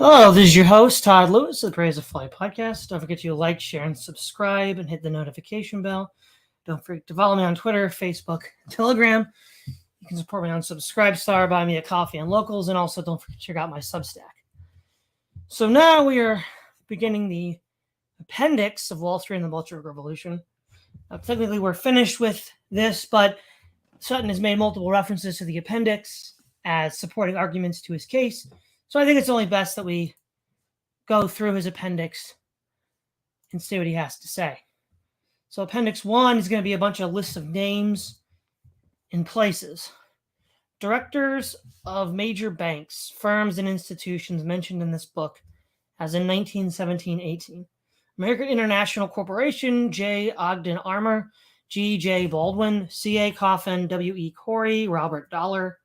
Hello, this is your host, Todd Lewis of the Praise of Flight podcast. Don't forget to like, share, and subscribe, and hit the notification bell. Don't forget to follow me on Twitter, Facebook, and Telegram. You can support me on Subscribestar, buy me a coffee and locals, and also don't forget to check out my Substack. So now we are beginning the appendix of Wall Street and the Bolshevik Revolution. Technically, we're finished with this, but Sutton has made multiple references to the appendix as supporting arguments to his case. So I think it's only best that we go through his appendix and see what he has to say. So appendix 1 is going to be a bunch of lists of names and places. Directors of major banks, firms, and institutions mentioned in this book as in 1917-18. American International Corporation, J. Ogden Armour, G. J. Baldwin, C. A. Coffin, W. E. Corey, Robert Dollar,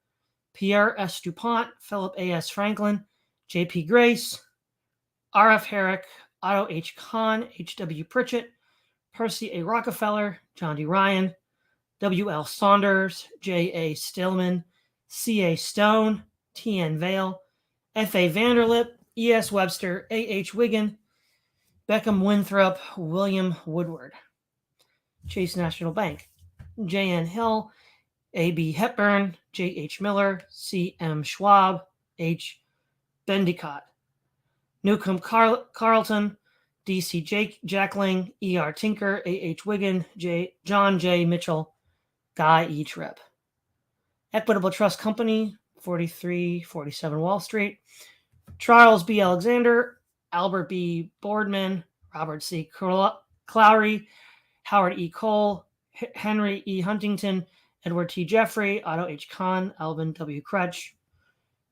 Pierre S. DuPont, Philip A. S. Franklin, J. P. Grace, R. F. Herrick, Otto H. Kahn, H. W. Pritchett, Percy A. Rockefeller, John D. Ryan, W. L. Saunders, J. A. Stillman, C. A. Stone, T. N. Vail, F. A. Vanderlip, E. S. Webster, A. H. Wiggin, Beckham Winthrop, William Woodward. Chase National Bank, J. N. Hill, A. B. Hepburn, J. H. Miller, C. M. Schwab, H. Bendicott. Newcomb Carlton, D. C. Jackling, E. R. Tinker, A. H. Wiggin, John J. Mitchell, Guy E. Tripp. Equitable Trust Company, 4347 Wall Street. Charles B. Alexander, Albert B. Boardman, Robert C. Clowry, Howard E. Cole, Henry E. Huntington, Edward T. Jeffrey, Otto H. Kahn, Alvin W. Crutch,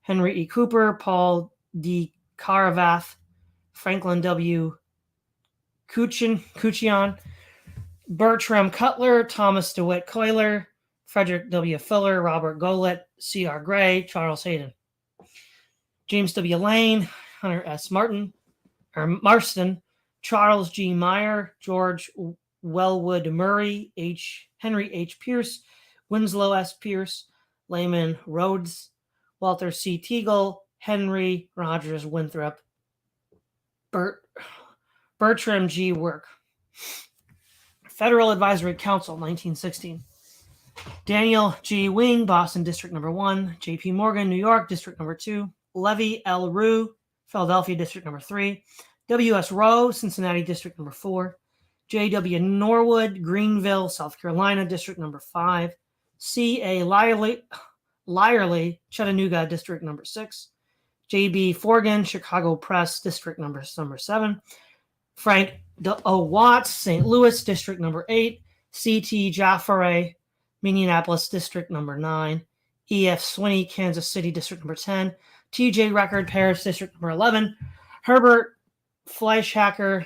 Henry E. Cooper, Paul D. Caravath, Franklin W. Cuccion, Bertram Cutler, Thomas DeWitt Coiler, Frederick W. Fuller, Robert Golet, C. R. Gray, Charles Hayden, James W. Lane, Hunter S. Marston, Charles G. Meyer, George Wellwood Murray, Henry H. Pierce, Winslow S. Pierce, Layman Rhodes, Walter C. Teagle, Henry Rogers Winthrop, Bertram G. Work. Federal Advisory Council, 1916. Daniel G. Wing, Boston District No. 1, J.P. Morgan, New York, District No. 2, Levy L. Rue, Philadelphia District No. 3, W.S. Rowe, Cincinnati District No. 4, J.W. Norwood, Greenville, South Carolina, District No. 5, C.A. Lyerly, Chattanooga, District No. 6, J.B. Forgan, Chicago Press, District No. 7, Frank O. Watts, St. Louis, District No. 8, C.T. Jafare, Minneapolis, District No. 9, E.F. Swinney, Kansas City, District No. 10, T.J. Record, Paris, District No. 11, Herbert Fleischhacker,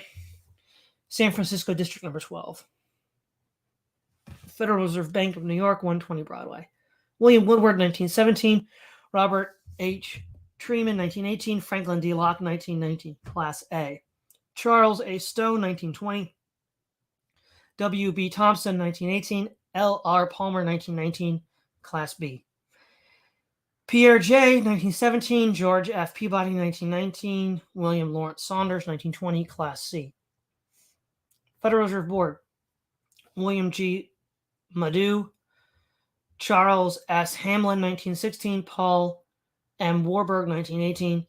San Francisco, District No. 12. Federal Reserve Bank of New York, 120 Broadway. William Woodward, 1917. Robert H. Treman, 1918. Franklin D. Locke, 1919, Class A. Charles A. Stone, 1920. W. B. Thompson, 1918. L. R. Palmer, 1919, Class B. Pierre J., 1917. George F. Peabody, 1919. William Lawrence Saunders, 1920, Class C. Federal Reserve Board, William G. Madu, Charles S. Hamlin, 1916. Paul M. Warburg, 1918.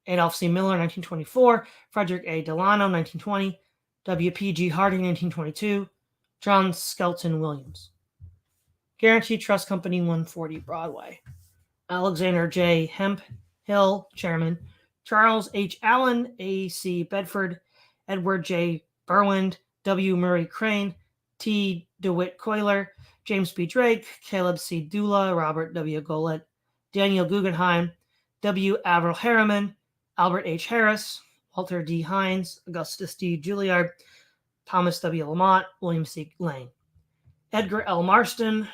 Adolph C. Miller, 1924. Frederick A. Delano, 1920. W. P. G. Harding, 1922. John Skelton Williams. Guaranty Trust Company, 140 Broadway. Alexander J. Hemphill, Chairman. Charles H. Allen, A. C. Bedford. Edward J. Berwind, W. Murray Crane, T. DeWitt Coiler, James B. Drake, Caleb C. Dula, Robert W. Golet, Daniel Guggenheim, W. Avril Harriman, Albert H. Harris, Walter D. Hines, Augustus D. Juilliard, Thomas W. Lamont, William C. Lane, Edgar L. Marston,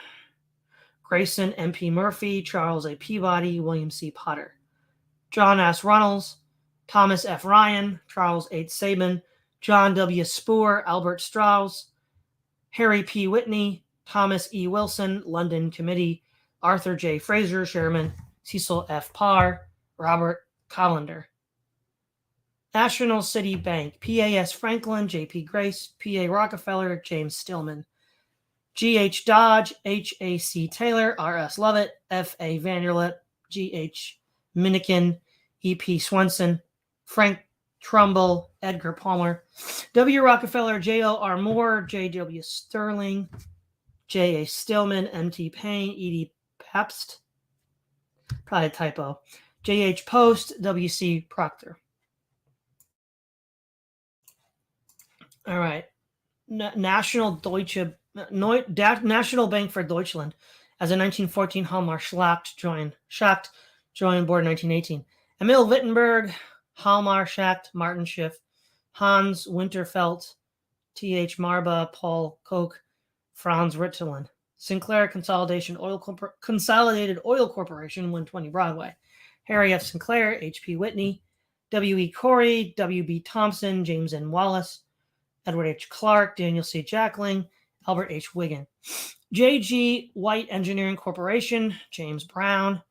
Grayson M. P. Murphy, Charles A. Peabody, William C. Potter, John S. Runnels, Thomas F. Ryan, Charles H. Sabin, John W. Spoor, Albert Strauss, Harry P. Whitney, Thomas E. Wilson, London Committee, Arthur J. Fraser, Chairman, Cecil F. Parr, Robert Collender. National City Bank, PAS Franklin, JP Grace, PA Rockefeller, James Stillman. GH Dodge, HAC Taylor, RS Lovett, FA Vanderlip, GH Minikin, EP Swenson, Frank Trumbull, Edgar Palmer, W. Rockefeller, J.O.R. Moore, J.W. Sterling, J.A. Stillman, M.T. Payne, E.D. Pabst, probably a typo, J.H. Post, W.C. Proctor. All right. National Bank for Deutschland as a 1914 Hallmark Schacht joined board in 1918. Emil Wittenberg, Hallmar Schacht, Martin Schiff, Hans Winterfeld, T.H. Marba, Paul Koch, Franz Ritterlin. Sinclair Consolidated Oil Corporation, 120 Broadway. Harry F. Sinclair, H.P. Whitney, W.E. Corey, W.B. Thompson, James N. Wallace, Edward H. Clark, Daniel C. Jackling, Albert H. Wiggin. J.G. White Engineering Corporation, James Brown,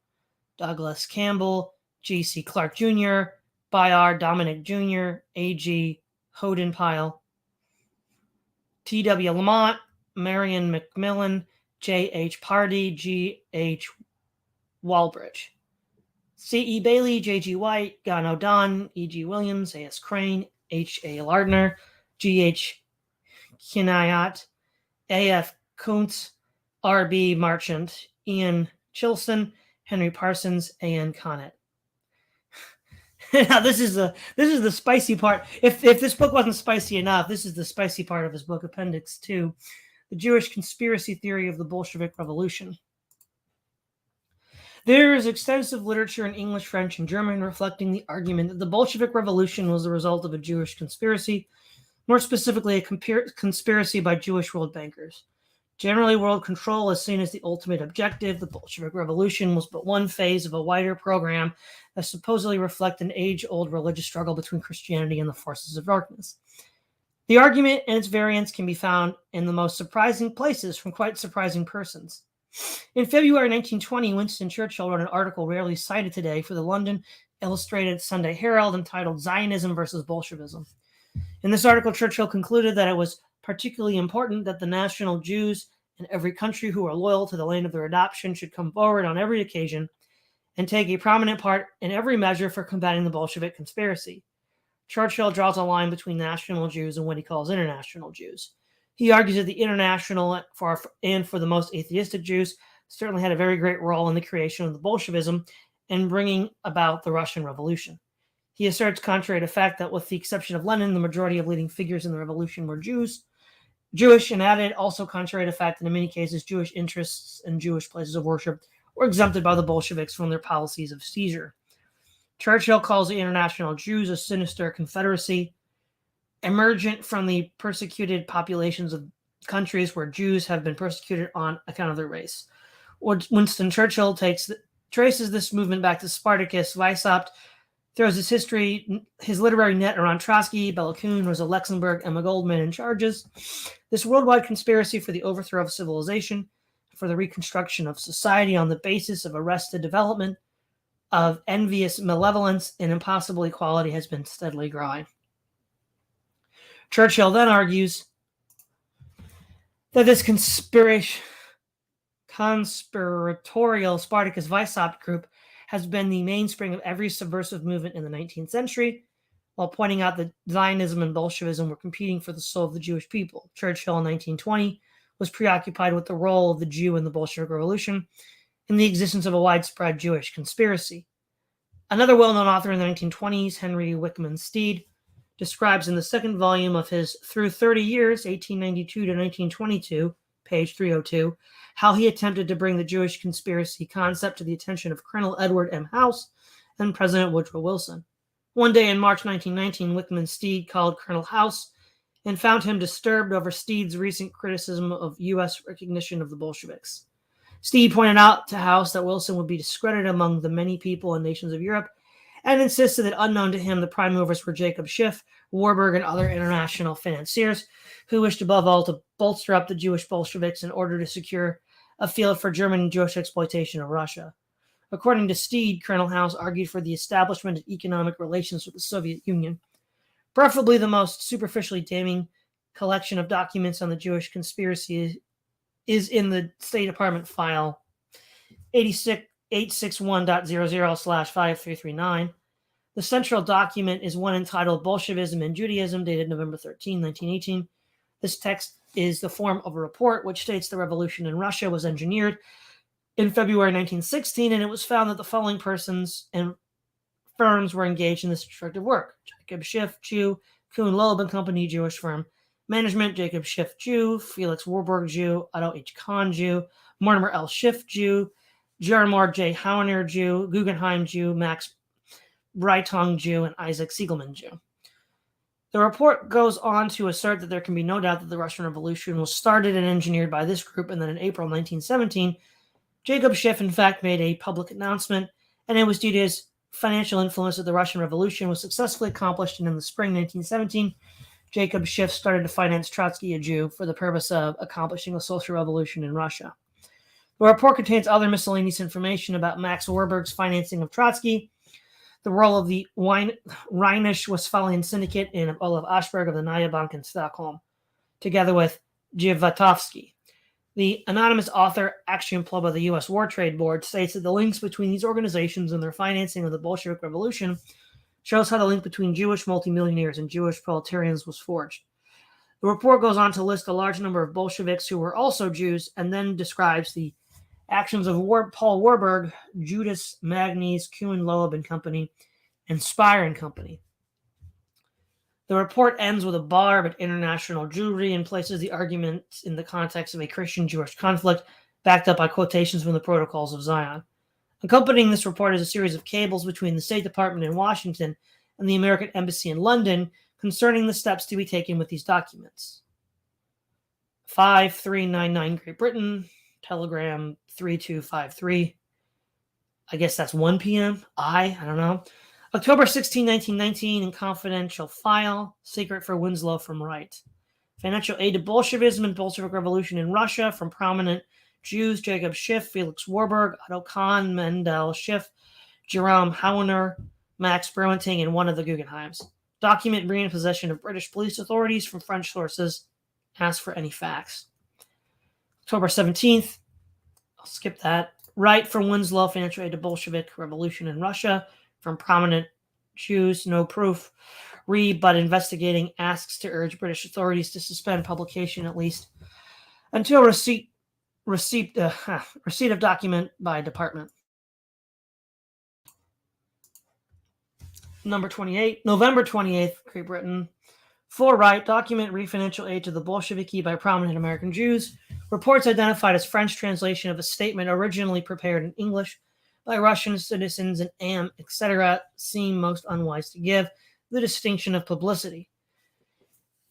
Douglas Campbell, G.C. Clark Jr., Bayard Dominic Jr., A.G. Hodenpyle, T.W. Lamont, Marion McMillan, J.H. Pardee, G.H. Walbridge. C.E. Bailey, J.G. White, Gano Don, E.G. Williams, A.S. Crane, H.A. Lardner, G.H. Kinayat, A.F. Kuntz, R.B. Marchant, Ian Chilson, Henry Parsons, A.N. Connett. Now this is the spicy part. If this book wasn't spicy enough, this is the spicy part of his book, Appendix 2, The Jewish Conspiracy Theory of the Bolshevik Revolution. There is extensive literature in English, French, and German reflecting the argument that the Bolshevik Revolution was the result of a Jewish conspiracy, more specifically a conspiracy by Jewish world bankers. Generally, world control is seen as the ultimate objective. The Bolshevik Revolution was but one phase of a wider program that supposedly reflect an age-old religious struggle between Christianity and the forces of darkness. The argument and its variants can be found in the most surprising places from quite surprising persons. In February 1920, Winston Churchill wrote an article rarely cited today for the London Illustrated Sunday Herald entitled Zionism versus Bolshevism. In this article, Churchill concluded that it was particularly important that the national Jews in every country who are loyal to the land of their adoption should come forward on every occasion and take a prominent part in every measure for combating the Bolshevik conspiracy. Churchill draws a line between national Jews and what he calls international Jews. He argues that the international for the most atheistic Jews certainly had a very great role in the creation of the Bolshevism and bringing about the Russian Revolution. He asserts, contrary to fact, that with the exception of Lenin, the majority of leading figures in the revolution were Jewish, and added, also contrary to fact, that in many cases, Jewish interests and Jewish places of worship were exempted by the Bolsheviks from their policies of seizure. Churchill calls the international Jews a sinister confederacy, emergent from the persecuted populations of countries where Jews have been persecuted on account of their race. Winston Churchill traces this movement back to Spartacus. Weishaupt throws his literary net around Trotsky, Bela Kun, Rosa Luxemburg, Emma Goldman in charges. This worldwide conspiracy for the overthrow of civilization, for the reconstruction of society on the basis of arrested development, of envious malevolence and impossible equality has been steadily growing. Churchill then argues that this conspiratorial Spartacus Weishaupt group has been the mainspring of every subversive movement in the 19th century, while pointing out that Zionism and Bolshevism were competing for the soul of the Jewish people. Churchill in 1920 was preoccupied with the role of the Jew in the Bolshevik Revolution and the existence of a widespread Jewish conspiracy. Another well-known author in the 1920s, Henry Wickman Steed, describes in the second volume of his Through 30 Years, 1892 to 1922, page 302, how he attempted to bring the Jewish conspiracy concept to the attention of Colonel Edward M. House and President Woodrow Wilson. One day in March 1919, Wickman Steed called Colonel House and found him disturbed over Steed's recent criticism of U.S. recognition of the Bolsheviks. Steed pointed out to House that Wilson would be discredited among the many people and nations of Europe and insisted that unknown to him, the prime movers were Jacob Schiff, Warburg, and other international financiers who wished above all to bolster up the Jewish Bolsheviks in order to secure a field for German and Jewish exploitation of Russia. According to Steed, Colonel House argued for the establishment of economic relations with the Soviet Union. Preferably the most superficially damning collection of documents on the Jewish conspiracy is in the State Department file 861.00/5339. The central document is one entitled Bolshevism and Judaism, dated November 13, 1918. This text is the form of a report which states the revolution in Russia was engineered in February 1916, and it was found that the following persons and firms were engaged in this destructive work: Jacob Schiff, Jew; Kuhn Loeb and Company, Jewish firm; management, Jacob Schiff, Jew; Felix Warburg, Jew; Otto H. Kahn, Jew; Mortimer L. Schiff, Jew; Jermar J. Hauner, Jew; Guggenheim, Jew; Max Breitong, Jew; and Isaac Siegelman, Jew. The report goes on to assert that there can be no doubt that the Russian Revolution was started and engineered by this group, and that in April 1917, Jacob Schiff in fact made a public announcement, and it was due to his financial influence that the Russian Revolution was successfully accomplished, and in the spring 1917, Jacob Schiff started to finance Trotsky, a Jew, for the purpose of accomplishing a social revolution in Russia. The report contains other miscellaneous information about Max Warburg's financing of Trotsky, the role of the Rhenish-Westphalian Syndicate and of Olaf Aschberg of the Nya Bank in Stockholm, together with Dziewatowski. The anonymous author, actually employed by the U.S. War Trade Board, states that the links between these organizations and their financing of the Bolshevik Revolution shows how the link between Jewish multimillionaires and Jewish proletarians was forged. The report goes on to list a large number of Bolsheviks who were also Jews, and then describes the actions of Paul Warburg, Judas Magnes, Kuhn Loeb and Company, and Speyer and Company. The report ends with a barb at international Jewry and places the argument in the context of a Christian-Jewish conflict, backed up by quotations from the Protocols of Zion. Accompanying this report is a series of cables between the State Department in Washington and the American Embassy in London concerning the steps to be taken with these documents. 5399 Great Britain, Telegram 3253. I guess that's 1 p.m. I don't know. October 16, 1919, in confidential file, secret for Winslow from Wright. Financial aid to Bolshevism and Bolshevik Revolution in Russia from prominent Jews: Jacob Schiff, Felix Warburg, Otto Kahn, Mendel Schiff, Jerome Hauner, Max Brementing, and one of the Guggenheims. Document being in possession of British police authorities from French sources. Ask for any facts. October 17th, I'll skip that. Wright from Winslow, financial aid to Bolshevik Revolution in Russia from prominent Jews, no proof. Read, but investigating, asks to urge British authorities to suspend publication at least until receipt of document by department. Number 28, November 28th, Great Britain. For Wright, document re financial aid to the Bolsheviki by prominent American Jews. Reports identified as French translation of a statement originally prepared in English by Russian citizens and am, etc., seem most unwise to give the distinction of publicity.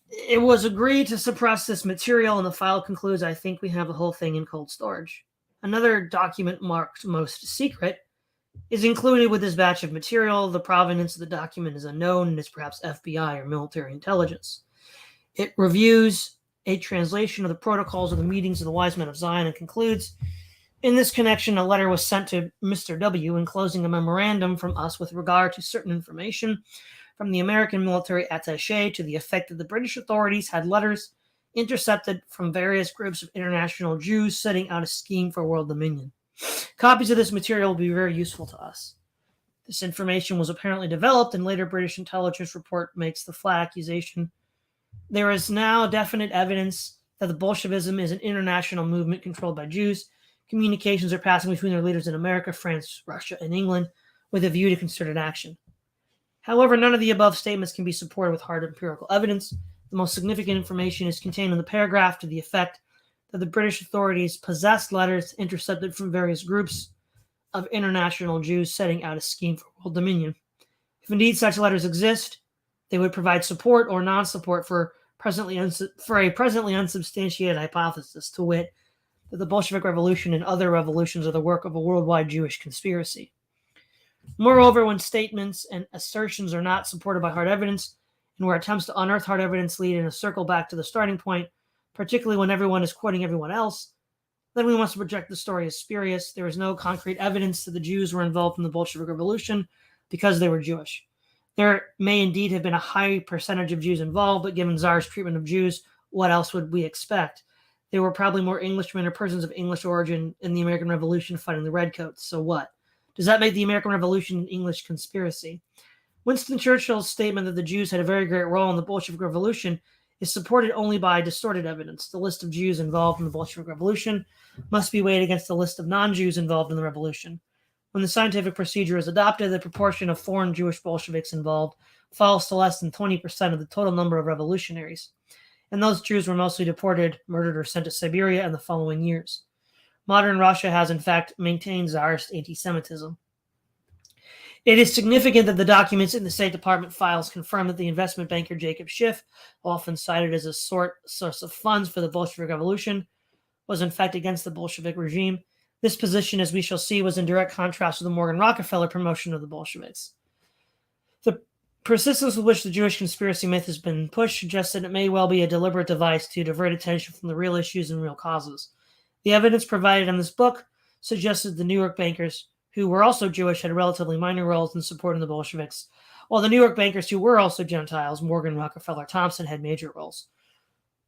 It was agreed to suppress this material, and the file concludes, I think we have the whole thing in cold storage. Another document marked most secret is included with this batch of material. The provenance of the document is unknown and is perhaps FBI or military intelligence. It reviews a translation of the protocols of the meetings of the wise men of Zion and concludes, in this connection, a letter was sent to Mr. W. enclosing a memorandum from us with regard to certain information from the American military attaché to the effect that the British authorities had letters intercepted from various groups of international Jews setting out a scheme for world dominion. Copies of this material will be very useful to us. This information was apparently developed, and later British intelligence report makes the flat accusation. There is now definite evidence that the Bolshevism is an international movement controlled by Jews. Communications are passing between their leaders in America, France, Russia, and England with a view to concerted action. However, none of the above statements can be supported with hard empirical evidence. The most significant information is contained in the paragraph to the effect that the British authorities possessed letters intercepted from various groups of international Jews setting out a scheme for world dominion. If indeed such letters exist, they would provide support or non-support for a presently unsubstantiated hypothesis, to wit, that the Bolshevik Revolution and other revolutions are the work of a worldwide Jewish conspiracy. Moreover, when statements and assertions are not supported by hard evidence, and where attempts to unearth hard evidence lead in a circle back to the starting point, particularly when everyone is quoting everyone else, then we must reject the story as spurious. There is no concrete evidence that the Jews were involved in the Bolshevik Revolution because they were Jewish. There may indeed have been a high percentage of Jews involved, but given Tsar's treatment of Jews, what else would we expect? There were probably more Englishmen or persons of English origin in the American Revolution fighting the Redcoats. So what? Does that make the American Revolution an English conspiracy? Winston Churchill's statement that the Jews had a very great role in the Bolshevik Revolution is supported only by distorted evidence. The list of Jews involved in the Bolshevik Revolution must be weighed against the list of non-Jews involved in the revolution. When the scientific procedure is adopted, the proportion of foreign Jewish Bolsheviks involved falls to less than 20% of the total number of revolutionaries. And those Jews were mostly deported, murdered, or sent to Siberia in the following years. Modern Russia has, in fact, maintained Tsarist anti-Semitism. It is significant that the documents in the State Department files confirm that the investment banker Jacob Schiff, often cited as a source of funds for the Bolshevik Revolution, was in fact against the Bolshevik regime. This position, as we shall see, was in direct contrast with the Morgan Rockefeller promotion of the Bolsheviks. The persistence with which the Jewish conspiracy myth has been pushed suggests that it may well be a deliberate device to divert attention from the real issues and real causes. The evidence provided in this book suggests that the New York bankers, who were also Jewish, had relatively minor roles in supporting the Bolsheviks, while the New York bankers who were also Gentiles, Morgan, Rockefeller, Thompson, had major roles.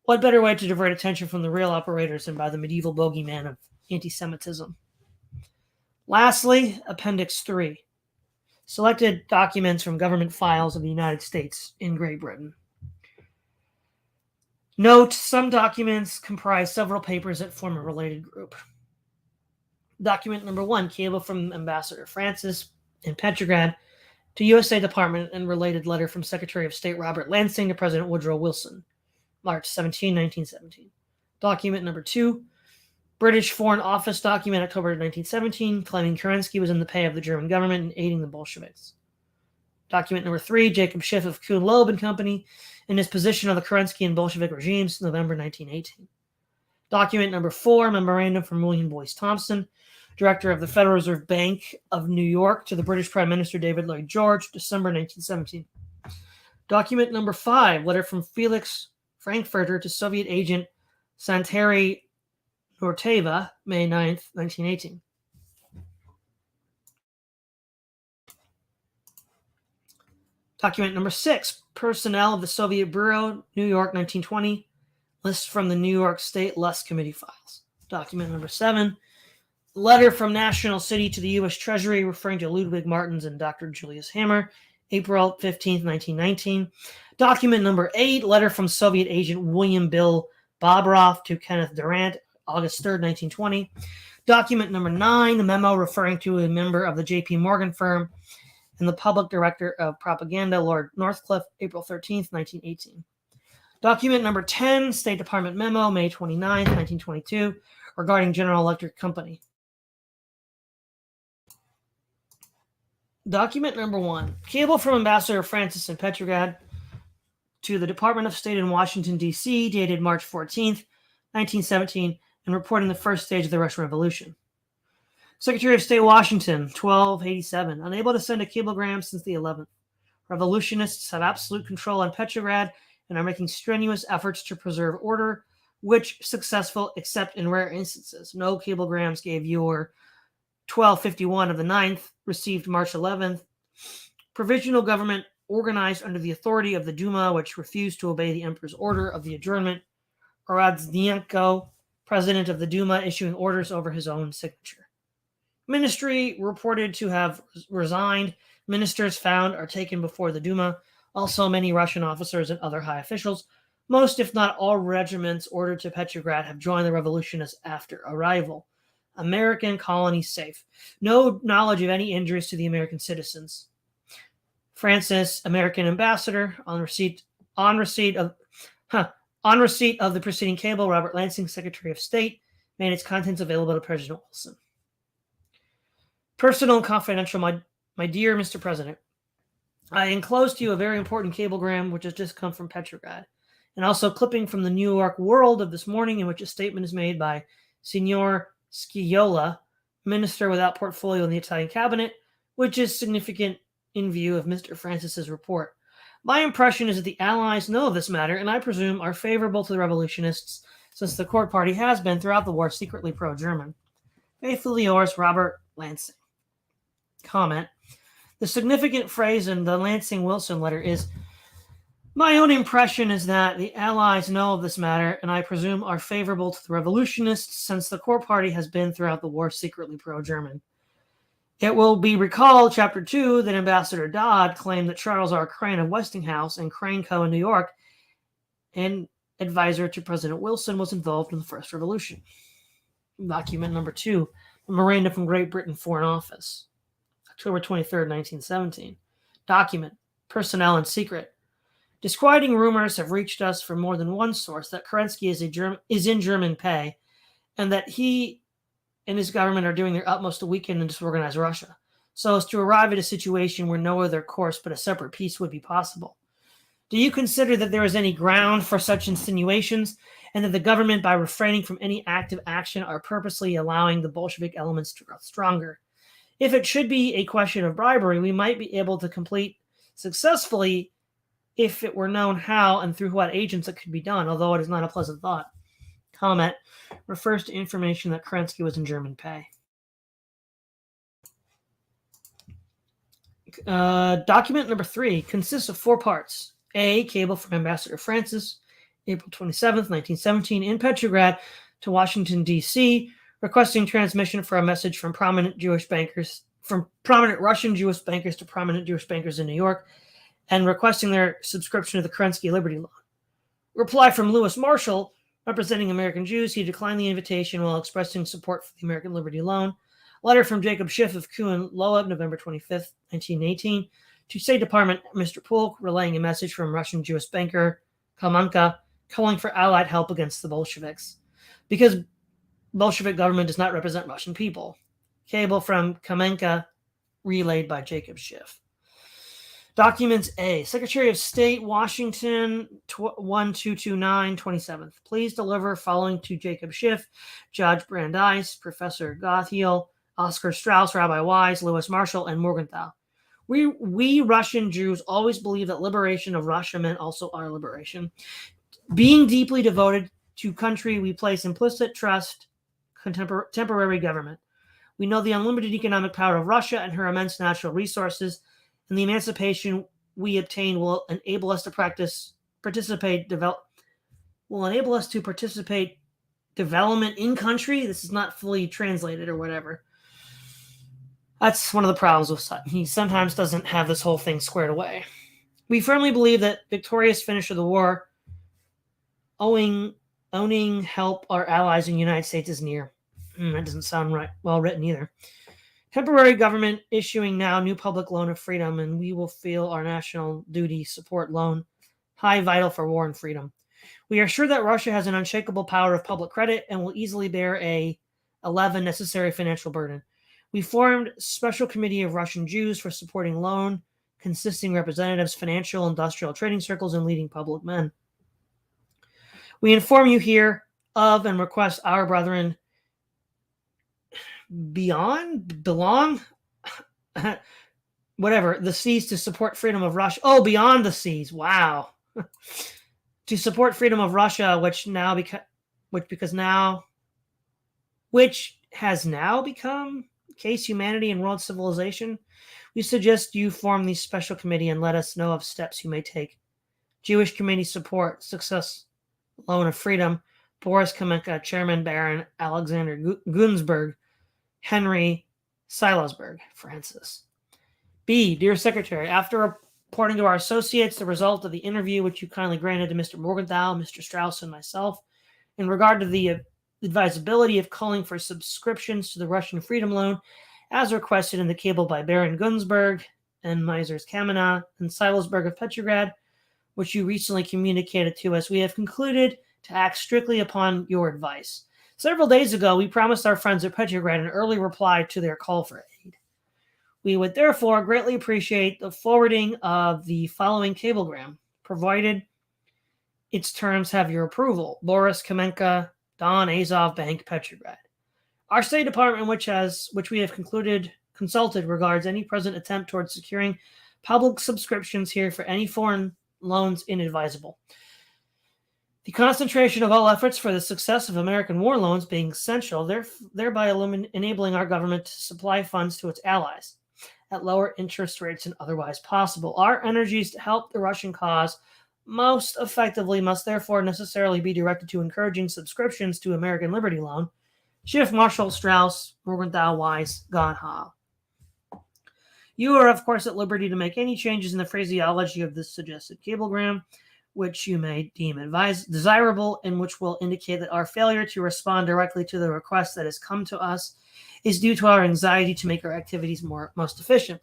What better way to divert attention from the real operators than by the medieval bogeyman of anti-Semitism? Lastly, Appendix 3. Selected documents from government files of the United States in Great Britain. Note, some documents comprise several papers that form a related group. Document number 1, cable from Ambassador Francis in Petrograd to USA Department and related letter from Secretary of State Robert Lansing to President Woodrow Wilson, March 17, 1917. Document number 2, British Foreign Office document, October 1917, claiming Kerensky was in the pay of the German government and aiding the Bolsheviks. Document number 3, Jacob Schiff of Kuhn Loeb and Company in his position of the Kerensky and Bolshevik regimes, November 1918. Document number 4, memorandum from William Boyce Thompson, Director of the Federal Reserve Bank of New York, to the British Prime Minister David Lloyd George, December 1917. Document number 5, letter from Felix Frankfurter to Soviet agent Santeri Norteva, May 9, 1918. Document number 6, personnel of the Soviet Bureau, New York, 1920, list from the New York State Lust Committee files. Document number 7, letter from National City to the U.S. Treasury referring to Ludwig Martins and Dr. Julius Hammer, April 15, 1919. Document number 8, letter from Soviet agent William Bill Bobroff to Kenneth Durant, August 3, 1920. Document number 9, a memo referring to a member of the J.P. Morgan firm and the public director of propaganda, Lord Northcliffe, April 13, 1918. Document number 10, State Department memo, May 29, 1922, regarding General Electric Company. Document number 1, cable from Ambassador Francis in Petrograd to the Department of State in Washington, D.C., dated March 14, 1917, and reporting the first stage of the Russian Revolution. Secretary of State, Washington, 1287, unable to send a cablegram since the 11th. Revolutionists have absolute control on Petrograd and are making strenuous efforts to preserve order, which successful except in rare instances. No cablegrams gave your 1251 of the 9th, received March 11th. Provisional government organized under the authority of the Duma, which refused to obey the emperor's order of the adjournment. Oradzenko, president of the Duma, issuing orders over his own signature. Ministry reported to have resigned. Ministers found are taken before the Duma. Also, many Russian officers and other high officials, most if not all regiments ordered to Petrograd, have joined the revolutionists after arrival. American colony safe. No knowledge of any injuries to the American citizens. Francis, American ambassador, on receipt of the preceding cable, Robert Lansing, Secretary of State, made its contents available to President Wilson. Personal and confidential, my dear Mr. President, I enclose to you a very important cablegram which has just come from Petrograd, and also clipping from the New York World of this morning, in which a statement is made by Signor Sciollo, minister without portfolio in the Italian cabinet, which is significant in view of Mr. Francis's report. My impression is that the Allies know of this matter, and I presume are favorable to the revolutionists, since the court party has been, throughout the war, secretly pro-German. Faithfully yours, Robert Lansing. Comment. The significant phrase in the Lansing-Wilson letter is, "My own impression is that the Allies know of this matter, and I presume are favorable to the revolutionists, since the core party has been throughout the war secretly pro-German." It will be recalled, Chapter 2, that Ambassador Dodd claimed that Charles R. Crane of Westinghouse and Crane Co. in New York, an advisor to President Wilson, was involved in the First Revolution. Document number 2, Memorandum from Great Britain Foreign Office, October 23rd, 1917. Document, Personnel and Secret. Disquieting rumors have reached us from more than one source that Kerensky is in German pay, and that he and his government are doing their utmost to weaken and disorganize Russia, so as to arrive at a situation where no other course but a separate peace would be possible. Do you consider that there is any ground for such insinuations, and that the government, by refraining from any active action, are purposely allowing the Bolshevik elements to grow stronger? If it should be a question of bribery, we might be able to complete successfully if it were known how and through what agents it could be done, although it is not a pleasant thought. Comment refers to information that Kerensky was in German pay. Document number 3 consists of 4 parts. A, cable from Ambassador Francis, April 27th, 1917, in Petrograd to Washington, D.C., requesting transmission for a message from prominent Russian Jewish bankers to prominent Jewish bankers in New York, and requesting their subscription to the Kerensky Liberty Loan. Reply from Louis Marshall, representing American Jews. He declined the invitation while expressing support for the American Liberty Loan. Letter from Jacob Schiff of Kuhn Loeb, November 25th, 1918, to State Department Mr. Polk, relaying a message from Russian Jewish banker Kamenka, calling for Allied help against the Bolsheviks, because Bolshevik government does not represent Russian people. Cable from Kamenka, relayed by Jacob Schiff. Documents A. Secretary of State, Washington, 1229, 27th. Please deliver following to Jacob Schiff, Judge Brandeis, Professor Gothiel, Oscar Strauss, Rabbi Wise, Louis Marshall, and Morgenthau. We Russian Jews always believe that liberation of Russia meant also our liberation. Being deeply devoted to country, we place implicit trust contemporary government. We know the unlimited economic power of Russia and her immense natural resources, and the emancipation we obtain will enable us to participate development in country. This is not fully translated or whatever. That's one of the problems with Sutton. He sometimes doesn't have this whole thing squared away. We firmly believe that victorious finish of the war, owning help our allies in the United States, is near. That doesn't sound right. Well written either. Temporary government issuing now new public loan of freedom, and we will feel our national duty support loan high vital for war and freedom. We are sure that Russia has an unshakable power of public credit and will easily bear a 11 necessary financial burden. We formed a special committee of Russian Jews for supporting loan, consisting representatives, financial, industrial, trading circles, and leading public men. We inform you here of and request our brethren belong, whatever, the seas to support freedom of Russia. Oh, beyond the seas. Wow. To support freedom of Russia, which has now become case humanity and world civilization. We suggest you form the special committee and let us know of steps you may take. Jewish committee support, success, loan of freedom, Boris Kamenka, Chairman Baron Alexander Gunsberg, Henry Silasberg, Francis. B. Dear Secretary, after reporting to our associates the result of the interview which you kindly granted to Mr. Morgenthau, Mr. Strauss, and myself, in regard to the advisability of calling for subscriptions to the Russian Freedom Loan, as requested in the cable by Baron Gunsberg and Meisers Kamena and Silasberg of Petrograd, which you recently communicated to us, we have concluded to act strictly upon your advice. Several days ago, we promised our friends at Petrograd an early reply to their call for aid. We would therefore greatly appreciate the forwarding of the following cablegram, provided its terms have your approval. Boris Kamenka, Don Azov Bank, Petrograd. Our State Department, which we have consulted, regards any present attempt towards securing public subscriptions here for any foreign loans inadvisable. The concentration of all efforts for the success of American war loans being essential, thereby enabling our government to supply funds to its allies. at lower interest rates than otherwise possible. Our energies to help the Russian cause most effectively must therefore necessarily be directed to encouraging subscriptions to American Liberty Loan. Schiff, Marshall, Strauss, Morgenthau, Weiss, Gonha. You are, of course, at liberty to make any changes in the phraseology of this suggested cablegram, which you may deem desirable, and which will indicate that our failure to respond directly to the request that has come to us is due to our anxiety to make our activities most efficient.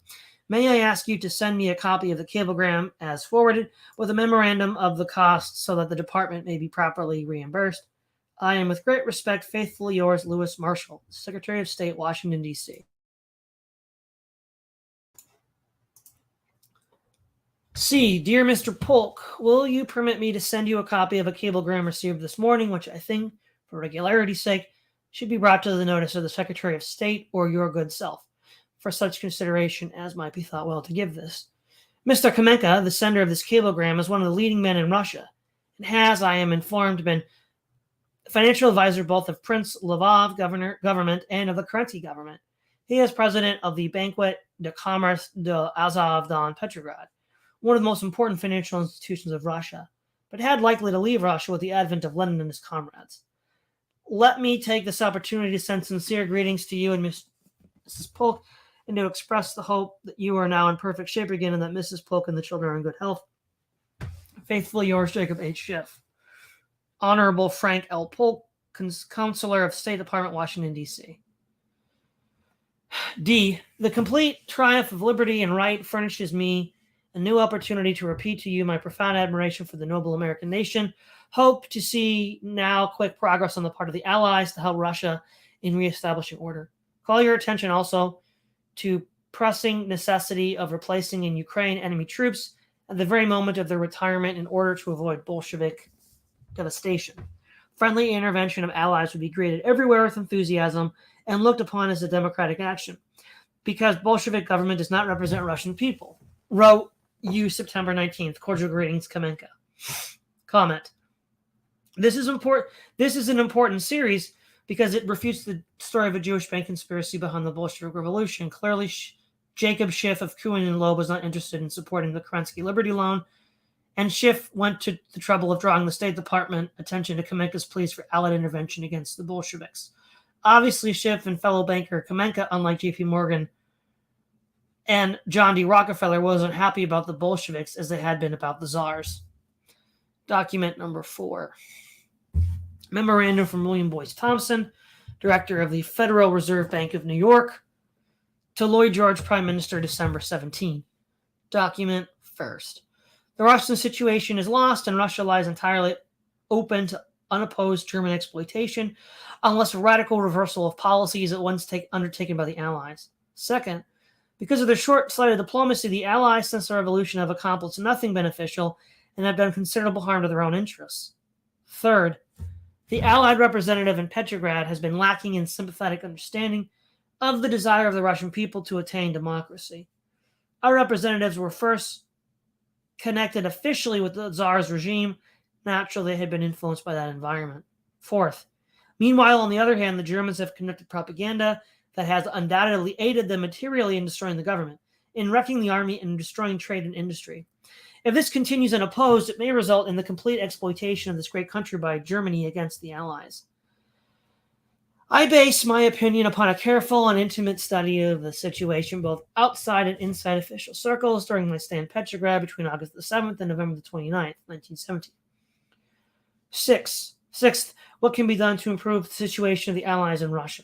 May I ask you to send me a copy of the cablegram as forwarded with a memorandum of the costs so that the department may be properly reimbursed? I am with great respect, faithfully yours, Lewis Marshall, Secretary of State, Washington, D.C. C. Dear Mr. Polk, will you permit me to send you a copy of a cablegram received this morning, which I think, for regularity's sake, should be brought to the notice of the Secretary of State or your good self, for such consideration as might be thought well to give this. Mr. Kamenka, the sender of this cablegram, is one of the leading men in Russia, and has, I am informed, been financial advisor both of Prince Lvov government and of the Kerensky government. He is president of the Banquet de Commerce de Azov Don Petrograd, one of the most important financial institutions of Russia, but had likely to leave Russia with the advent of Lenin and his comrades. Let me take this opportunity to send sincere greetings to you and Mrs. Polk, and to express the hope that you are now in perfect shape again and that Mrs. Polk and the children are in good health. Faithfully yours, Jacob H. Schiff. Honorable Frank L. Polk, Counselor of State Department, Washington, D.C. D. The complete triumph of liberty and right furnishes me a new opportunity to repeat to you my profound admiration for the noble American nation. Hope to see now quick progress on the part of the Allies to help Russia in reestablishing order. Call your attention also to pressing necessity of replacing in Ukraine enemy troops at the very moment of their retirement in order to avoid Bolshevik devastation. Friendly intervention of allies would be greeted everywhere with enthusiasm and looked upon as a democratic action, because Bolshevik government does not represent Russian people. Wrote you September 19th. Cordial greetings, Kamenka. Comment. This is important. This is an important series because it refutes the story of a Jewish bank conspiracy behind the Bolshevik Revolution. Clearly, Jacob Schiff of Kuhn and Loeb was not interested in supporting the Kerensky Liberty Loan, and Schiff went to the trouble of drawing the State Department attention to Kamenka's pleas for Allied intervention against the Bolsheviks. Obviously, Schiff and fellow banker Kamenka, unlike J.P. Morgan and John D. Rockefeller, wasn't happy about the Bolsheviks as they had been about the Tsars. Document number 4. Memorandum from William Boyce Thompson, Director of the Federal Reserve Bank of New York, to Lloyd George, Prime Minister, December 17. Document first. The Russian situation is lost, and Russia lies entirely open to unopposed German exploitation unless a radical reversal of policy is at once undertaken by the Allies. Second, because of their short-sighted diplomacy, the Allies since the revolution have accomplished nothing beneficial and have done considerable harm to their own interests. Third, the Allied representative in Petrograd has been lacking in sympathetic understanding of the desire of the Russian people to attain democracy. Our representatives were first connected officially with the Tsar's regime. Naturally, they had been influenced by that environment. Fourth, meanwhile, on the other hand, the Germans have conducted propaganda that has undoubtedly aided them materially in destroying the government, in wrecking the army, and destroying trade and industry. If this continues unopposed, it may result in the complete exploitation of this great country by Germany against the Allies. I base my opinion upon a careful and intimate study of the situation, both outside and inside official circles, during my stay in Petrograd between August the 7th and November the 29th, 1917. Sixth, what can be done to improve the situation of the Allies in Russia?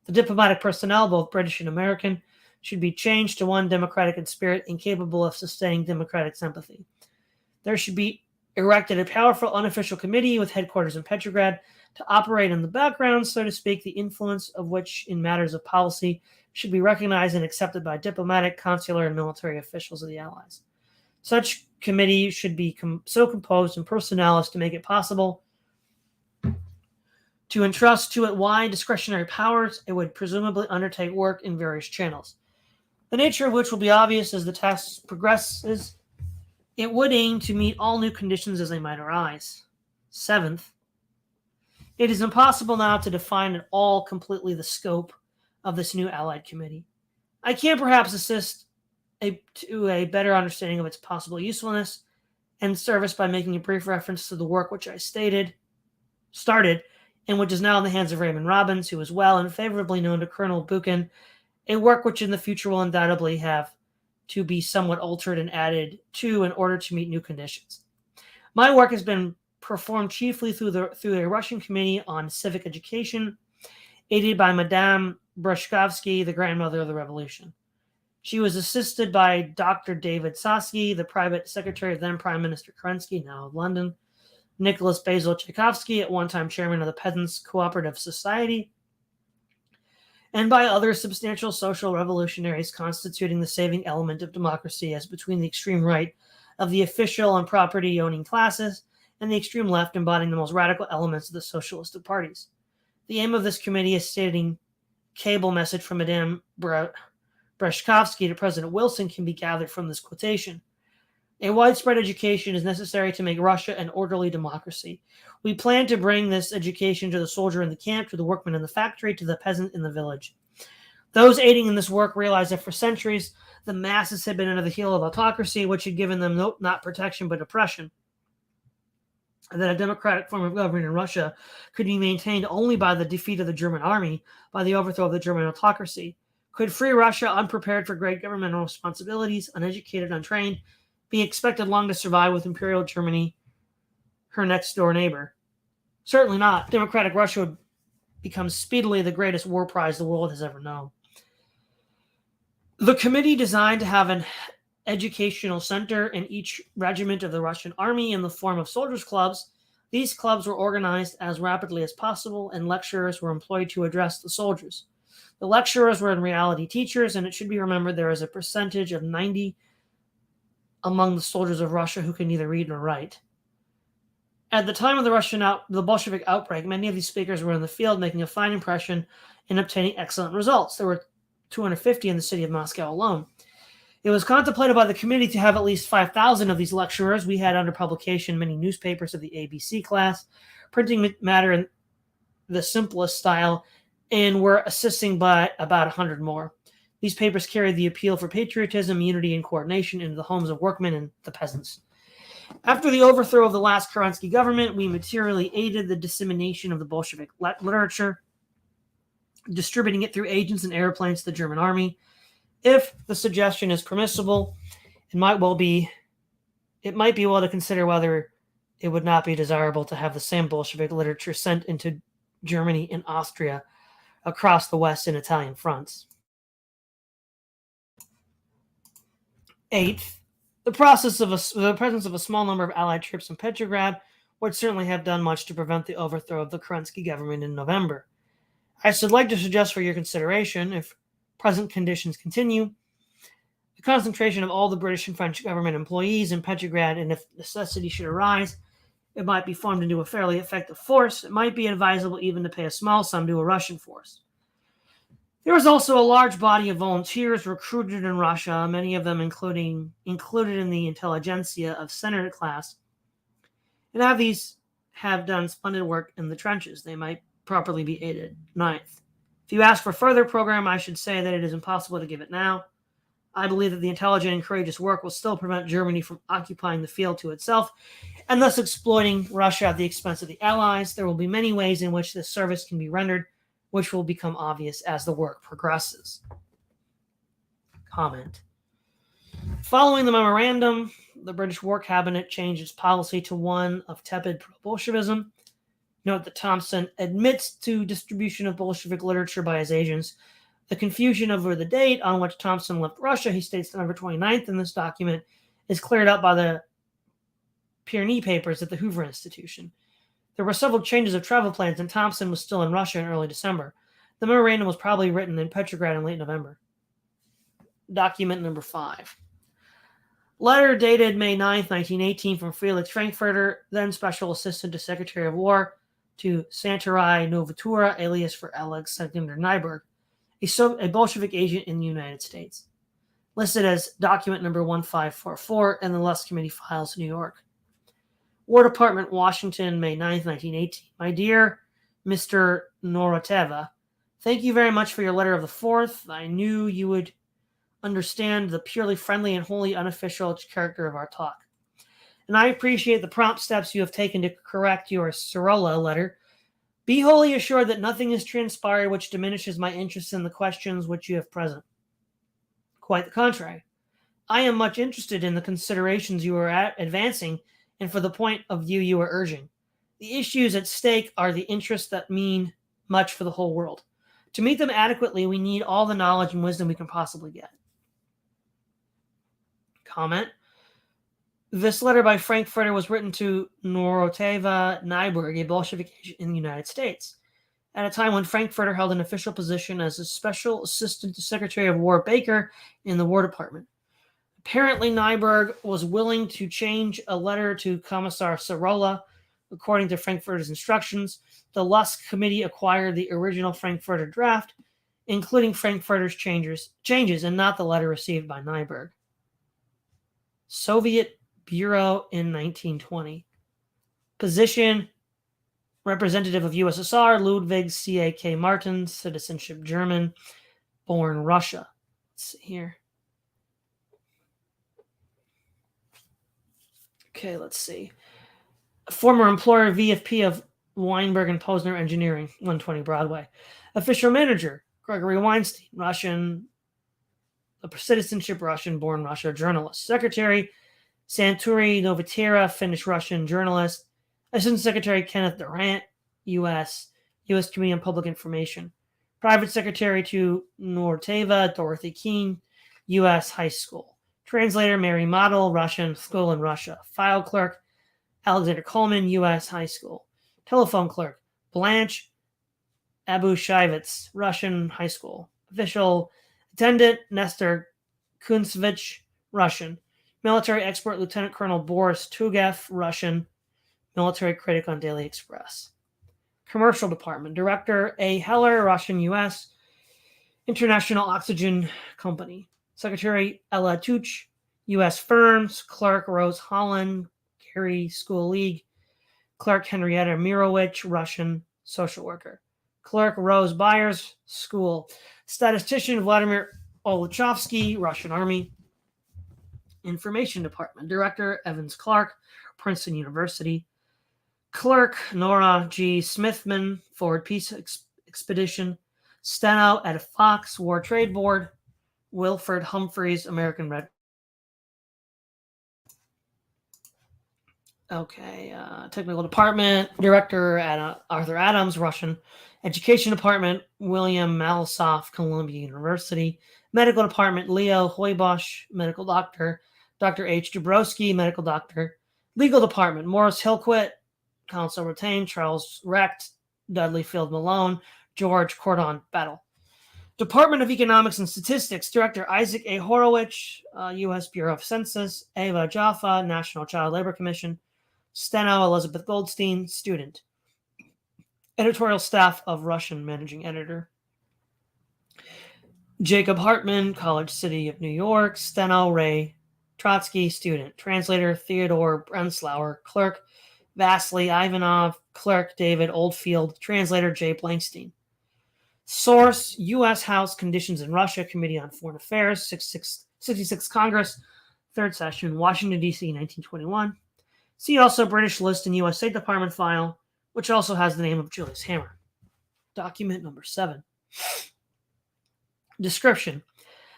The diplomatic personnel, both British and American, should be changed to one democratic in spirit and capable of sustaining democratic sympathy. There should be erected a powerful unofficial committee with headquarters in Petrograd to operate in the background, so to speak, the influence of which in matters of policy should be recognized and accepted by diplomatic, consular, and military officials of the Allies. Such committee should be so composed in personnel as to make it possible to entrust to it wide discretionary powers. It would presumably undertake work in various channels, the nature of which will be obvious as the task progresses. It would aim to meet all new conditions as they might arise. Seventh, it is impossible now to define at all completely the scope of this new Allied committee. I can perhaps assist to a better understanding of its possible usefulness and service by making a brief reference to the work which I started, and which is now in the hands of Raymond Robbins, who is well and favorably known to Colonel Buchan, a work which in the future will undoubtedly have to be somewhat altered and added to in order to meet new conditions. My work has been performed chiefly through a Russian Committee on Civic Education, aided by Madame Brushkovsky, the grandmother of the Revolution. She was assisted by Dr. David Sosky, the private secretary of then Prime Minister Kerensky, now of London, Nicholas Basil Tchaikovsky, at one time chairman of the Peasants' Cooperative Society, and by other substantial social revolutionaries constituting the saving element of democracy as between the extreme right of the official and property-owning classes and the extreme left embodying the most radical elements of the socialistic parties. The aim of this committee is stating cable message from Madame Brushkovsky to President Wilson can be gathered from this quotation. A widespread education is necessary to make Russia an orderly democracy. We plan to bring this education to the soldier in the camp, to the workman in the factory, to the peasant in the village. Those aiding in this work realize that for centuries, the masses had been under the heel of autocracy, which had given them not protection but oppression, and that a democratic form of government in Russia could be maintained only by the defeat of the German army, by the overthrow of the German autocracy. Could free Russia, unprepared for great governmental responsibilities, uneducated, untrained, be expected long to survive with Imperial Germany, her next-door neighbor? Certainly not. Democratic Russia would become speedily the greatest war prize the world has ever known. The committee designed to have an educational center in each regiment of the Russian army in the form of soldiers' clubs. These clubs were organized as rapidly as possible, and lecturers were employed to address the soldiers. The lecturers were in reality teachers, and it should be remembered there is a percentage of 90 among the soldiers of Russia who can neither read nor write. At the time of the Bolshevik outbreak, many of these speakers were in the field, making a fine impression and obtaining excellent results. There were 250 in the city of Moscow alone. It was contemplated by the committee to have at least 5,000 of these lecturers. We had under publication many newspapers of the ABC class, printing matter in the simplest style, and were assisting by about 100 more. These papers carried the appeal for patriotism, unity, and coordination into the homes of workmen and the peasants. After the overthrow of the last Kerensky government, we materially aided the dissemination of the Bolshevik literature, distributing it through agents and airplanes to the German army. If the suggestion is permissible, it might be well to consider whether it would not be desirable to have the same Bolshevik literature sent into Germany and Austria across the West and Italian fronts. Eighth, the presence of a small number of Allied troops in Petrograd would certainly have done much to prevent the overthrow of the Kerensky government in November. I should like to suggest for your consideration, if present conditions continue, the concentration of all the British and French government employees in Petrograd, and if necessity should arise, it might be formed into a fairly effective force. It might be advisable even to pay a small sum to a Russian force. There was also a large body of volunteers recruited in Russia, many of them included in the intelligentsia of senator class, and these have done splendid work in the trenches. They might properly be aided. Ninth, if you ask for further program, I should say that it is impossible to give it now. I believe that the intelligent and courageous work will still prevent Germany from occupying the field to itself and thus exploiting Russia at the expense of the Allies. There will be many ways in which this service can be rendered, which will become obvious as the work progresses. Comment. Following the memorandum, the British War Cabinet changed its policy to one of tepid pro-Bolshevism. Note that Thompson admits to distribution of Bolshevik literature by his agents. The confusion over the date on which Thompson left Russia, he states November 29th in this document, is cleared up by the Pyrenees papers at the Hoover Institution. There were several changes of travel plans, and Thompson was still in Russia in early December. The memorandum was probably written in Petrograd in late November. Document number 5. Letter dated May 9th, 1918, from Felix Frankfurter, then Special Assistant to Secretary of War, to Santarai Novatura, alias for Alexander Nyberg, a Bolshevik agent in the United States. Listed as document number 1544 in the Lust Committee Files, New York. War Department, Washington, May 9th, 1918. My dear Mr. Noroteva, thank you very much for your letter of the 4th. I knew you would understand the purely friendly and wholly unofficial character of our talk. And I appreciate the prompt steps you have taken to correct your Sorolla letter. Be wholly assured that nothing has transpired which diminishes my interest in the questions which you have present. Quite the contrary. I am much interested in the considerations you are advancing and for the point of view you are urging. The issues at stake are the interests that mean much for the whole world. To meet them adequately, we need all the knowledge and wisdom we can possibly get. Comment. This letter by Frankfurter was written to Noroteva Nyberg, a Bolshevik agent in the United States, at a time when Frankfurter held an official position as a special assistant to Secretary of War Baker in the War Department. Apparently, Nyberg was willing to change a letter to Commissar Sorolla. According to Frankfurter's instructions, the Lusk Committee acquired the original Frankfurter draft, including Frankfurter's changes and not the letter received by Nyberg. Soviet Bureau in 1920. Position: representative of USSR, Ludwig C.A.K. Martin, citizenship German, born Russia. Let's see here. Okay, let's see. Former employer, VFP of Weinberg and Posner Engineering, 120 Broadway. Official manager, Gregory Weinstein, Russian, citizenship Russian, born Russia, journalist. Secretary, Santuri Novotera, Finnish Russian journalist. Assistant Secretary, Kenneth Durant, U.S. Committee on Public Information. Private Secretary to Norteva, Dorothy Keene, U.S. High School. Translator, Mary Model, Russian, school in Russia. File clerk, Alexander Coleman, U.S. High School. Telephone clerk, Blanche Abushevitz, Russian High School. Official attendant, Nestor Kuntsevich, Russian. Military expert, Lieutenant Colonel Boris Tugev, Russian. Military critic on Daily Express. Commercial Department, Director A. Heller, Russian, U.S. International Oxygen Company. Secretary Ella Tuch, U.S. Firms. Clerk Rose Holland, Gary School League. Clerk Henrietta Mirowich, Russian social worker. Clerk Rose Byers, school. Statistician Vladimir Olachovsky, Russian Army. Information Department, Director Evans Clark, Princeton University. Clerk Nora G. Smithman, Forward Peace Expedition. Steno at Fox War Trade Board. Wilford Humphreys, American Red. Okay, Technical Department, Director Arthur Adams, Russian. Education Department, William Malasoff, Columbia University. Medical Department, Leo Hoybosch, Medical Doctor. Dr. H. Dabrowski, Medical Doctor. Legal Department, Morris Hillquit, Counsel Retained, Charles Recht, Dudley Field Malone, George Cordon Battle. Department of Economics and Statistics, Director Isaac A. Horowitz, U.S. Bureau of Census. Ava Jaffa, National Child Labor Commission. Steno Elizabeth Goldstein, student. Editorial staff of Russian managing editor. Jacob Hartman, College City of New York. Steno Ray Trotsky, student. Translator Theodore Brenslauer. Clerk Vasily Ivanov. Clerk David Oldfield. Translator Jay Blankstein. Source: U.S. House Conditions in Russia, Committee on Foreign Affairs, 66th Congress, 3rd Session, Washington, D.C., 1921. See also British list in U.S. State Department file, which also has the name of Julius Hammer. Document number 7. Description: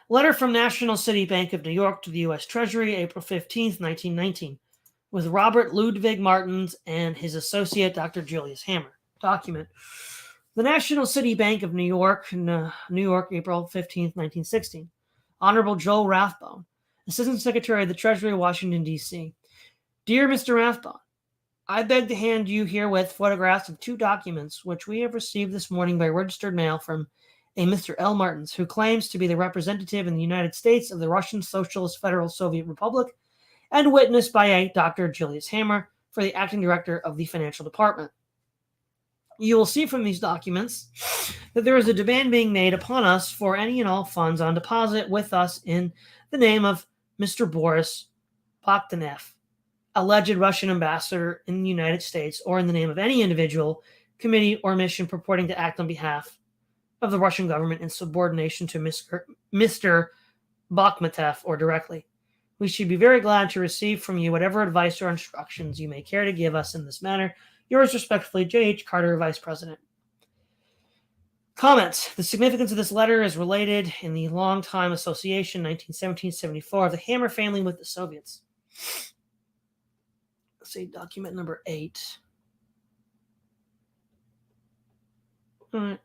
Letter from National City Bank of New York to the U.S. Treasury, April 15, 1919, with Robert Ludwig Martins and his associate, Dr. Julius Hammer. Document: The National City Bank of New York, New York, April 15, 1916. Honorable Joe Rathbone, Assistant Secretary of the Treasury, Washington, D.C. Dear Mr. Rathbone, I beg to hand you herewith photographs of 2 documents which we have received this morning by registered mail from a Mr. L. Martins, who claims to be the representative in the United States of the Russian Socialist Federal Soviet Republic and witnessed by a Dr. Julius Hammer for the acting director of the Financial Department. You will see from these documents that there is a demand being made upon us for any and all funds on deposit with us in the name of Mr. Boris Bakhtanev, alleged Russian ambassador in the United States, or in the name of any individual, committee, or mission purporting to act on behalf of the Russian government in subordination to Mr. Bakhmatov or directly. We should be very glad to receive from you whatever advice or instructions you may care to give us in this matter. Yours respectfully, J.H. Carter, Vice President. Comments. The significance of this letter is related in the long-time association, 1917-74, of the Hammer family with the Soviets. Let's see, document number 8. All right.